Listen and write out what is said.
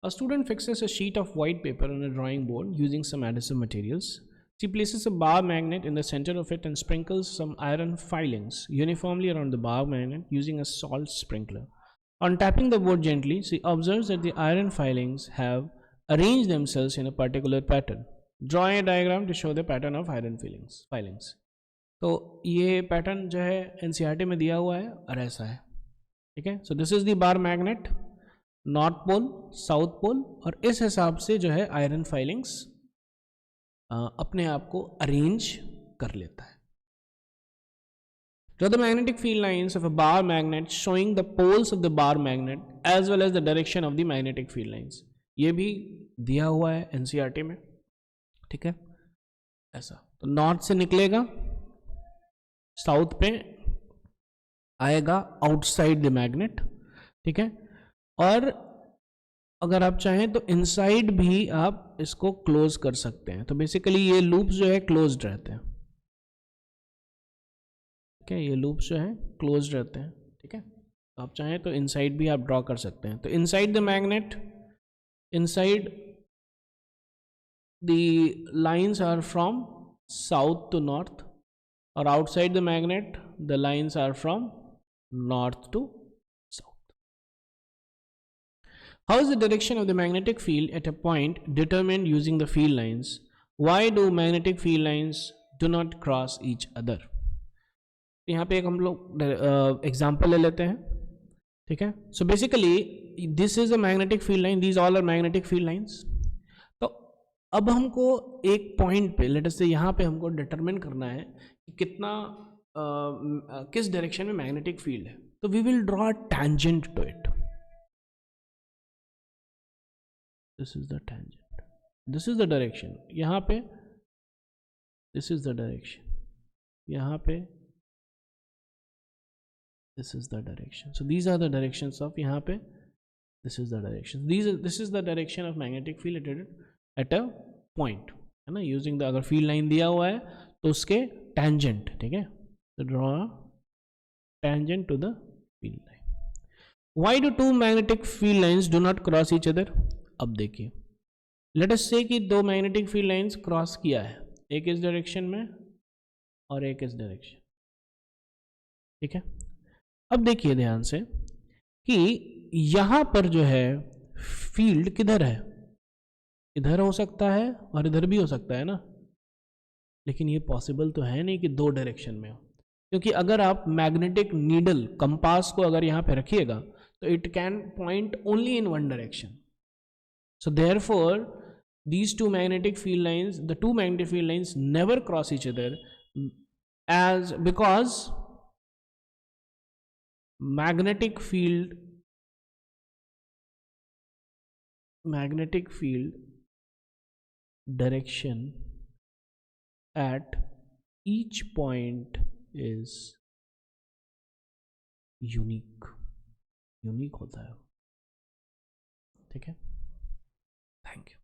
A student fixes a sheet of white paper on a drawing board using some adhesive materials. She places a bar magnet in the center of it and sprinkles some iron filings uniformly around the bar magnet using a salt sprinkler. On tapping the board gently, she observes that the iron filings have arranged themselves in a particular pattern. Draw a diagram to show the pattern of iron filings. तो ये pattern जो है NCERT में दिया हुआ है और ऐसा है, ठीक है. So this is the bar magnet, north pole, south pole, और इस हिसाब से जो है आयरन फाइलिंग्स अपने आप को अरेंज कर लेता है. Draw the magnetic field lines of a bar magnet showing the poles of the bar magnet as well as the direction of the magnetic field lines. ये भी दिया हुआ है एनसीईआरटी में, ठीक है. ऐसा तो नॉर्थ से निकलेगा, साउथ पे आएगा आउटसाइड द मैग्नेट, ठीक है. और अगर आप चाहें तो इनसाइड भी आप इसको क्लोज कर सकते हैं. तो बेसिकली ये लूप्स जो है क्लोज्ड रहते हैं, ठीक है. ये लूप्स जो है क्लोज्ड रहते हैं, ठीक है. तो आप चाहें तो इनसाइड भी आप ड्रॉ कर सकते हैं. तो inside the magnet, inside the lines are from south to north, और outside the magnet the lines are from north to south. How is the direction of the magnetic field at a point determined using the field lines? Why do magnetic field lines do not cross each other? यहाँ पे एक हम लोग example ले लेते हैं, ठीक है. So basically this is a magnetic field line, these all are magnetic field lines. तो अब हमको एक पॉइंट पे, लेट अस से यहाँ पे हमको डिटरमिन करना है कि कितना किस डायरेक्शन में मैग्नेटिक फील्ड है. तो we will draw tangent to it. This is the tangent, this is the direction. यहाँ पे दिस इज द डायरेक्शन, यहाँ पे this is the direction. So these are the directions of यहाँ पे, this is the direction. This is the direction of magnetic field at a point, है ना. using the, अगर field line दिया हुआ है तो उसके tangent, ठीक है. So draw a tangent to the field line. Why do two magnetic field lines do not cross each other? अब देखिए, let us say कि दो magnetic field lines cross किया है, एक इस direction में और एक इस direction, ठीक है. अब देखिए ध्यान से कि यहां पर जो है फील्ड किधर है, इधर हो सकता है और इधर भी हो सकता है ना. लेकिन ये पॉसिबल तो है नहीं कि दो डायरेक्शन में हो, क्योंकि अगर आप मैग्नेटिक नीडल कंपास को अगर यहां पे रखिएगा तो it can point only in one direction. So therefore these two magnetic field lines, the two magnetic field lines never cross each other as because magnetic field direction at each point is unique होता है, ठीक है. Thank you.